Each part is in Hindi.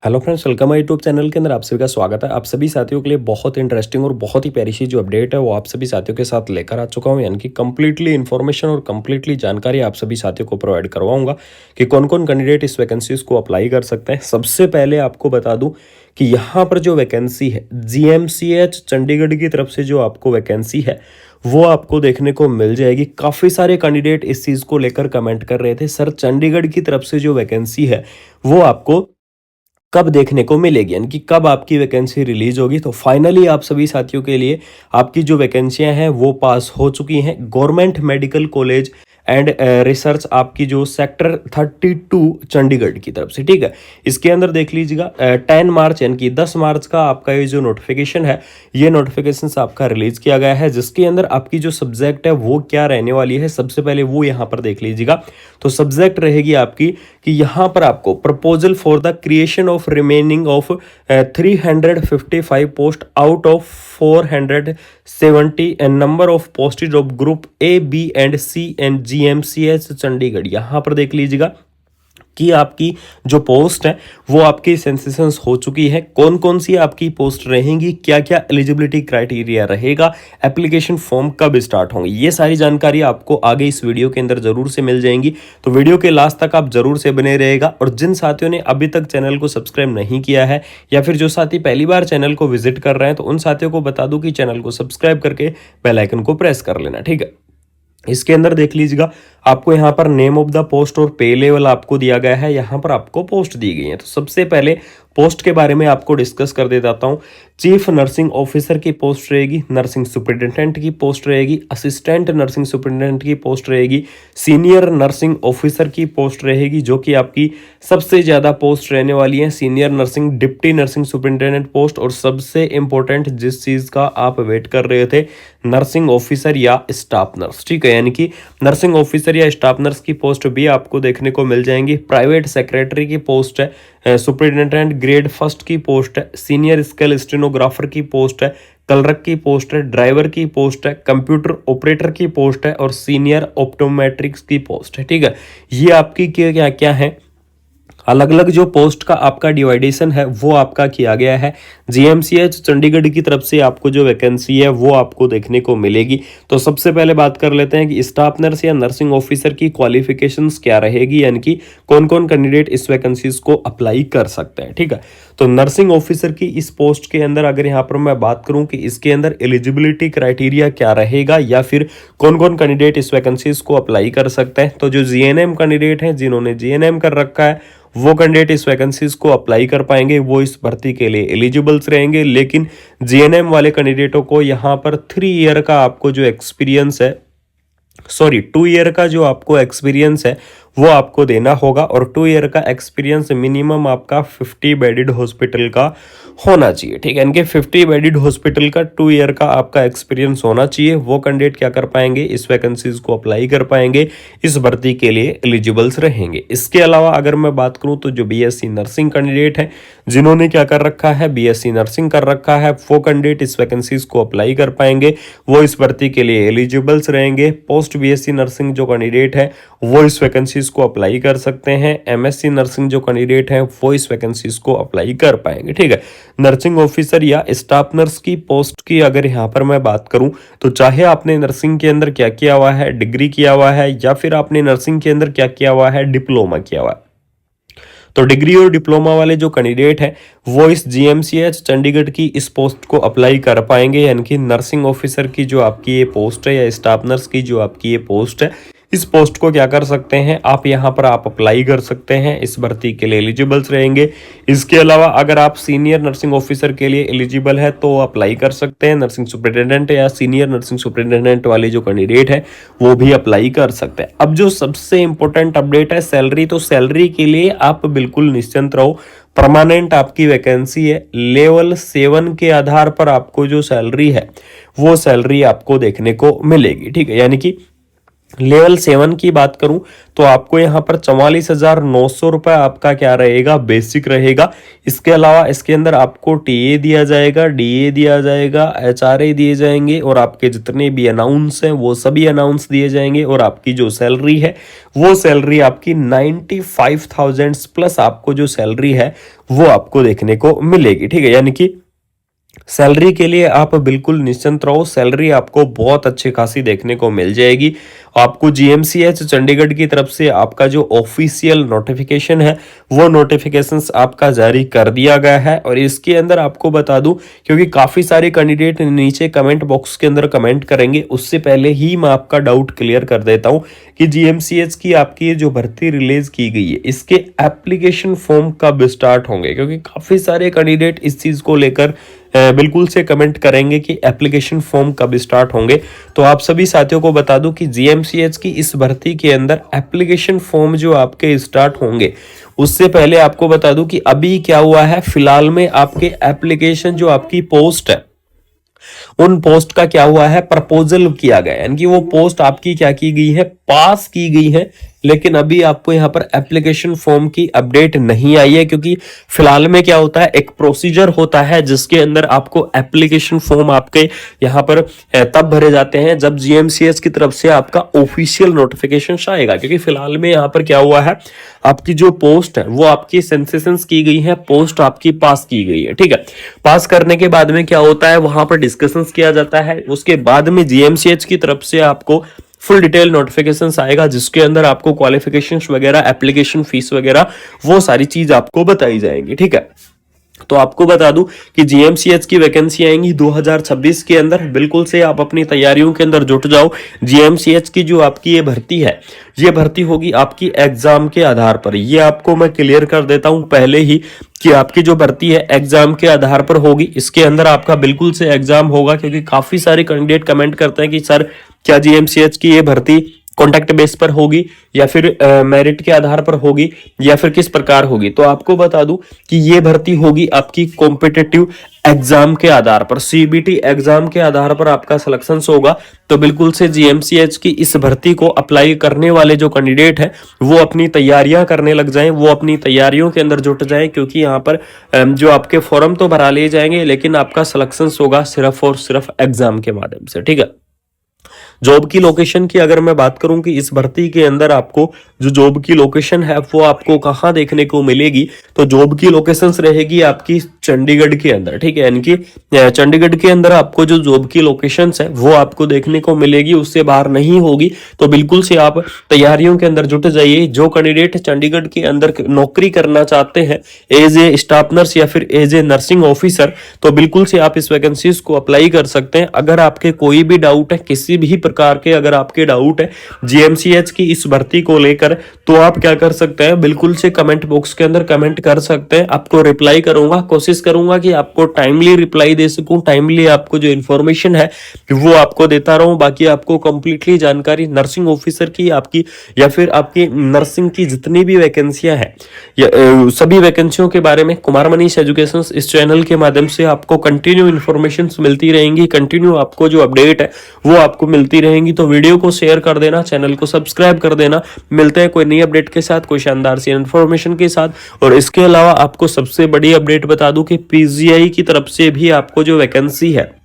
हेलो फ्रेंड्स, वेलकम है यूट्यूब चैनल के अंदर आप सभी का स्वागत है। आप सभी साथियों के लिए बहुत इंटरेस्टिंग और बहुत ही प्यारी सी जो अपडेट है वो आप सभी साथियों के साथ लेकर आ चुका हूं, यानी कि कंप्लीटली इन्फॉर्मेशन और कंप्लीटली जानकारी आप सभी साथियों को प्रोवाइड करवाऊंगा कि कौन कौन कैंडिडेट इस वैकेंसीज को अप्लाई कर सकते हैं। सबसे पहले आपको बता दूं कि यहाँ पर जो वैकेंसी है GMCH चंडीगढ़ की तरफ से जो आपको वैकेंसी है वो आपको देखने को मिल जाएगी। काफ़ी सारे कैंडिडेट इस चीज़ को लेकर कमेंट कर रहे थे, सर चंडीगढ़ की तरफ से जो वैकेंसी है वो आपको कब देखने को मिलेगी, यानी कि कब आपकी वैकेंसी रिलीज होगी। तो फाइनली आप सभी साथियों के लिए आपकी जो वैकेंसियां हैं वो पास हो चुकी हैं। Government medical college and research आपकी जो सेक्टर 32 चंडीगढ़ की तरफ से, ठीक है। इसके अंदर देख लीजिएगा 10 मार्च यानी कि 10 मार्च का आपका ये जो नोटिफिकेशन है ये नोटिफिकेशन आपका रिलीज किया गया है, जिसके अंदर आपकी जो सब्जेक्ट है वो क्या रहने वाली है सबसे पहले वो यहाँ पर देख लीजिएगा। तो सब्जेक्ट रहेगी आपकी कि यहाँ पर आपको proposal for the creation of remaining of 355 post out of 470 and number of postage of group A, B and C and GMCH Chandigarh. यहाँ पर देख लीजिएगा कि आपकी जो पोस्ट है वो आपकी सेंसेशंस हो चुकी है। कौन कौन सी आपकी पोस्ट रहेंगी, क्या क्या एलिजिबिलिटी क्राइटेरिया रहेगा, एप्लीकेशन फॉर्म कब स्टार्ट होंगे, ये सारी जानकारी आपको आगे इस वीडियो के अंदर जरूर से मिल जाएंगी। तो वीडियो के लास्ट तक आप जरूर से बने रहेगा। और जिन साथियों ने अभी तक चैनल को सब्सक्राइब नहीं किया है या फिर जो साथी पहली बार चैनल को विजिट कर रहे हैं तो उन साथियों को बता दूं कि चैनल को सब्सक्राइब करके बेल आइकन को प्रेस कर लेना, ठीक है। इसके अंदर देख लीजिएगा आपको यहाँ पर नेम ऑफ द पोस्ट और पे लेवल आपको दिया गया है, यहाँ पर आपको पोस्ट दी गई है। तो सबसे पहले पोस्ट के बारे में आपको डिस्कस कर देता हूँ। चीफ नर्सिंग ऑफिसर की पोस्ट रहेगी, नर्सिंग सुपरिटेंडेंट की पोस्ट रहेगी, असिस्टेंट नर्सिंग सुपरिटेंडेंट की पोस्ट रहेगी, सीनियर नर्सिंग ऑफिसर की पोस्ट रहेगी जो कि आपकी सबसे ज़्यादा पोस्ट रहने वाली है, senior nursing deputy nursing superintendent post, और सबसे इंपॉर्टेंट जिस चीज़ का आप वेट कर रहे थे नर्सिंग ऑफिसर या स्टाफ नर्स, ठीक है, यानी कि नर्सिंग ऑफिसर या स्टाफ नर्स की पोस्ट भी आपको देखने को मिल जाएंगी। प्राइवेट सेक्रेटरी की पोस्ट है, सुपरिटेंडेंट ग्रेड फर्स्ट की पोस्ट है, सीनियर स्केल स्टेनोग्राफर की पोस्ट है, क्लर्क की पोस्ट है, ड्राइवर की पोस्ट है, कंप्यूटर ऑपरेटर की पोस्ट है और सीनियर ऑप्टोमेट्रिक्स की पोस्ट है, ठीक है। ये आपकी क्या क्या है, अलग अलग जो पोस्ट का आपका डिवाइडेशन है वो आपका किया गया है। GMCH चंडीगढ़ की तरफ से आपको जो वैकेंसी है वो आपको देखने को मिलेगी। तो सबसे पहले बात कर लेते हैं कि स्टाफ नर्स या नर्सिंग ऑफिसर की क्वालिफिकेशंस क्या रहेगी, यानी कि कौन कौन कैंडिडेट इस वैकेंसीज को अप्लाई कर सकते हैं, ठीक है। तो नर्सिंग ऑफिसर की इस पोस्ट के अंदर अगर यहाँ पर मैं बात करूँ कि इसके अंदर एलिजिबिलिटी क्राइटेरिया क्या रहेगा या फिर कौन कौन कैंडिडेट इस वैकेंसीज को अप्लाई कर सकते हैं, तो जो GNM कैंडिडेट हैं जिन्होंने GNM कर रखा है वो कैंडिडेट इस वैकेंसीज को अप्लाई कर पाएंगे, वो इस भर्ती के लिए एलिजिबल्स रहेंगे। लेकिन GNM वाले कैंडिडेटों को यहाँ पर 3 ईयर का आपको जो एक्सपीरियंस है, 2 ईयर का जो आपको एक्सपीरियंस है वो आपको देना होगा, और 2 ईयर का एक्सपीरियंस मिनिमम आपका 50 बेडेड हॉस्पिटल का होना चाहिए, ठीक है। इनके 50 बेडेड हॉस्पिटल का 2 ईयर का आपका एक्सपीरियंस होना चाहिए। वो कैंडिडेट क्या कर पाएंगे, इस वैकेंसीज को अप्लाई कर पाएंगे, इस भर्ती के लिए एलिजिबल्स रहेंगे। इसके अलावा अगर मैं बात करूं तो जो BSc नर्सिंग कैंडिडेट है जिन्होंने क्या कर रखा है, BSc नर्सिंग कर रखा है, वो कैंडिडेट इस वैकेंसीज को अप्लाई कर पाएंगे, वो इस भर्ती के लिए एलिजिबल्स रहेंगे। पोस्ट BSc नर्सिंग जो कैंडिडेट है वो इस वैकेंसीज को अप्लाई कर सकते हैं। MSc नर्सिंग जो कैंडिडेट हैं वो इस वैकेंसीज को अप्लाई कर पाएंगे, ठीक है। नर्सिंग ऑफिसर या स्टाफ नर्स की पोस्ट की अगर यहाँ पर मैं बात करूं तो चाहे आपने नर्सिंग के अंदर क्या किया हुआ है, डिग्री किया हुआ है, या फिर आपने नर्सिंग के अंदर क्या किया हुआ है, डिप्लोमा किया हुआ है, तो डिग्री और डिप्लोमा वाले जो कैंडिडेट हैं वो इस GMCH चंडीगढ़ की इस पोस्ट को अप्लाई कर पाएंगे, यानी कि नर्सिंग ऑफिसर की जो आपकी ये पोस्ट है या स्टाफ नर्स की जो आपकी ये पोस्ट है, इस पोस्ट को क्या कर सकते हैं आप यहाँ पर आप अप्लाई कर सकते हैं, इस भर्ती के लिए एलिजिबल्स रहेंगे। इसके अलावा अगर आप सीनियर नर्सिंग ऑफिसर के लिए एलिजिबल है तो अप्लाई कर सकते हैं, नर्सिंग सुपरिटेंडेंट या सीनियर नर्सिंग सुपरिटेंडेंट वाले जो कैंडिडेट है वो भी अप्लाई कर सकते हैं। अब जो सबसे इंपॉर्टेंट अपडेट है सैलरी, तो सैलरी के लिए आप बिल्कुल निश्चिंत रहो, परमानेंट आपकी वैकेंसी है। लेवल 7 के आधार पर आपको जो सैलरी है वो सैलरी आपको देखने को मिलेगी, ठीक है, यानी कि लेवल 7 की बात करूं तो आपको यहाँ पर 44,900 रुपए आपका क्या रहेगा, बेसिक रहेगा। इसके अलावा इसके अंदर आपको टीए दिया जाएगा, डीए दिया जाएगा, एचआरए दिए जाएंगे और आपके जितने भी अनाउंस हैं वो सभी अनाउंस दिए जाएंगे। और आपकी जो सैलरी है वो सैलरी आपकी 95,000 प्लस आपको जो सैलरी है वो आपको देखने को मिलेगी। ठीक है, यानी कि सैलरी के लिए आप बिल्कुल निश्चिंत रहो, सैलरी आपको बहुत अच्छी खासी देखने को मिल जाएगी। आपको जीएमसीएच चंडीगढ़ की तरफ से आपका जो ऑफिशियल नोटिफिकेशन है वो नोटिफिकेशंस आपका जारी कर दिया गया है। और इसके अंदर आपको बता दूं, क्योंकि काफी सारे कैंडिडेट नीचे कमेंट बॉक्स के अंदर कमेंट करेंगे, उससे पहले ही मैं आपका डाउट क्लियर कर देता हूं कि जीएमसीएच की आपकी जो भर्ती रिलीज की गई है इसके एप्लीकेशन फॉर्म कब स्टार्ट होंगे, क्योंकि काफी सारे कैंडिडेट इस चीज को लेकर बिल्कुल से कमेंट करेंगे कि एप्लीकेशन फॉर्म कब स्टार्ट होंगे। तो आप सभी साथियों को बता दूं कि जीएमसीएच की इस भर्ती के अंदर एप्लीकेशन फॉर्म जो आपके स्टार्ट होंगे उससे पहले आपको बता दूं कि अभी क्या हुआ है, फिलहाल में आपके एप्लीकेशन जो आपकी पोस्ट है उन पोस्ट का क्या हुआ है, प्रपोजल किया गया, यानी कि वो पोस्ट आपकी क्या की गई है, पास की गई है। लेकिन अभी आपको यहाँ पर एप्लीकेशन फॉर्म की अपडेट नहीं आई है, क्योंकि फिलहाल में क्या होता है, एक प्रोसीजर होता है जिसके अंदर आपको एप्लीकेशन फॉर्म आपके यहाँ पर तब भरे जाते हैं जब जीएमसीएच की तरफ से आपका ऑफिशियल नोटिफिकेशन आएगा। क्योंकि फिलहाल में यहाँ पर क्या हुआ है, आपकी जो पोस्ट है वो आपकी सेंसेशंस की गई है, पोस्ट आपकी पास की गई है। ठीक है, पास करने के बाद में क्या होता है, वहां पर डिस्कशंस किया जाता है, उसके बाद में जीएमसीएच की तरफ से आपको फुल डिटेल नोटिफिकेशन आएगा जिसके अंदर आपको क्वालिफिकेशंस वगैरह, एप्लीकेशन फीस वगैरह वो सारी चीज आपको बताई जाएंगी। ठीक है, तो आपको बता दूं कि जीएमसीएच की वैकेंसी आएंगी 2026 के अंदर। बिल्कुल से आप अपनी तैयारियों के अंदर जुट जाओ। जीएमसीएच की जो आपकी ये भर्ती है, ये भर्ती होगी आपकी एग्जाम के आधार पर। ये आपको मैं क्लियर कर देता हूं पहले ही कि आपकी जो भर्ती है एग्जाम के आधार पर होगी। इसके अंदर आपका बिल्कुल से एग्जाम होगा, क्योंकि काफी सारे कैंडिडेट कमेंट करते हैं कि सर क्या जीएमसीएच की ये भर्ती कॉन्टैक्ट बेस पर होगी या फिर मेरिट के आधार पर होगी या फिर किस प्रकार होगी। तो आपको बता दूं कि ये भर्ती होगी आपकी कॉम्पिटिटिव एग्जाम के आधार पर, सीबीटी एग्जाम के आधार पर आपका सिलेक्शन होगा। तो बिल्कुल से जीएमसीएच की इस भर्ती को अप्लाई करने वाले जो कैंडिडेट है वो अपनी तैयारियां करने लग जाएं, वो अपनी तैयारियों के अंदर जुट जाएं, क्योंकि यहाँ पर जो आपके फॉर्म तो भरा लिए जाएंगे लेकिन आपका सिलेक्शन होगा सिर्फ और सिर्फ एग्जाम के माध्यम से। ठीक है, जॉब की लोकेशन की अगर मैं बात करूं कि इस भर्ती के अंदर आपको जो जॉब की लोकेशन है वो आपको कहां देखने को मिलेगी, तो जॉब की लोकेशन रहेगी आपकी चंडीगढ़ के अंदर। ठीक है, यानी कि चंडीगढ़ के अंदर आपको जो जॉब की लोकेशन है वो आपको देखने को मिलेगी, उससे बाहर नहीं होगी। तो बिल्कुल से आप तैयारियों के अंदर जुट जाइए। जो कैंडिडेट चंडीगढ़ के अंदर नौकरी करना चाहते हैं एज ए स्टाफ नर्स या फिर एज ए नर्सिंग ऑफिसर, तो बिल्कुल से आप इस वैकेंसीज को अप्लाई कर सकते हैं। अगर आपके कोई भी डाउट है, किसी भी प्रकार के अगर आपके डाउट है जीएमसीएच की इस भर्ती को लेकर, तो आप क्या कर सकते हैं, बिल्कुल से कमेंट बॉक्स के अंदर कमेंट कर सकते हैं। आपको रिप्लाई करूंगा, कोशिश करूंगा कि आपको टाइमली रिप्लाई दे सकूं, टाइमली आपको जो इन्फॉर्मेशन है वो आपको देता रहूं। बाकी आपको कंप्लीटली जानकारी नर्सिंग ऑफिसर की आपकी या फिर आपकी नर्सिंग की जितनी भी वैकेंसियां हैं सभी वैकेंसियों के बारे में कुमार मनीष एजुकेशन इस चैनल के माध्यम से आपको कंटिन्यू इन्फॉर्मेशन मिलती रहेंगी, कंटिन्यू आपको जो अपडेट है वो आपको मिलती रहेंगी। तो वीडियो को शेयर कर देना, चैनल को सब्सक्राइब कर देना। मिलते हैं कोई नई अपडेट के साथ, कोई शानदार सी इन्फॉर्मेशन के साथ। और इसके अलावा आपको सबसे बड़ी अपडेट बता दूं कि पीजीआई की तरफ से भी आपको जो वैकेंसी है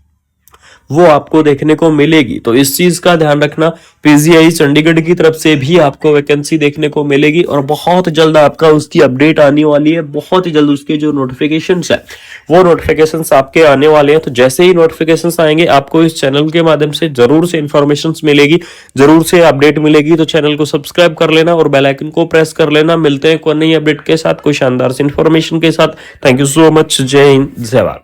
वो आपको देखने को मिलेगी। तो इस चीज का ध्यान रखना, पीजीआई चंडीगढ़ की तरफ से भी आपको वैकेंसी देखने को मिलेगी और बहुत जल्द आपका उसकी अपडेट आने वाली है। बहुत ही जल्द उसके जो नोटिफिकेशंस है वो नोटिफिकेशंस आपके आने वाले हैं। तो जैसे ही नोटिफिकेशंस आएंगे आपको इस चैनल के माध्यम से जरूर से इंफॉर्मेशन मिलेगी, जरूर से अपडेट मिलेगी। तो चैनल को सब्सक्राइब कर लेना और बेल आइकन को प्रेस कर लेना। मिलते हैं कोई नई अपडेट के साथ, कोई शानदार सी इंफॉर्मेशन के साथ। Thank you so much. जय हिंद, जय भारत।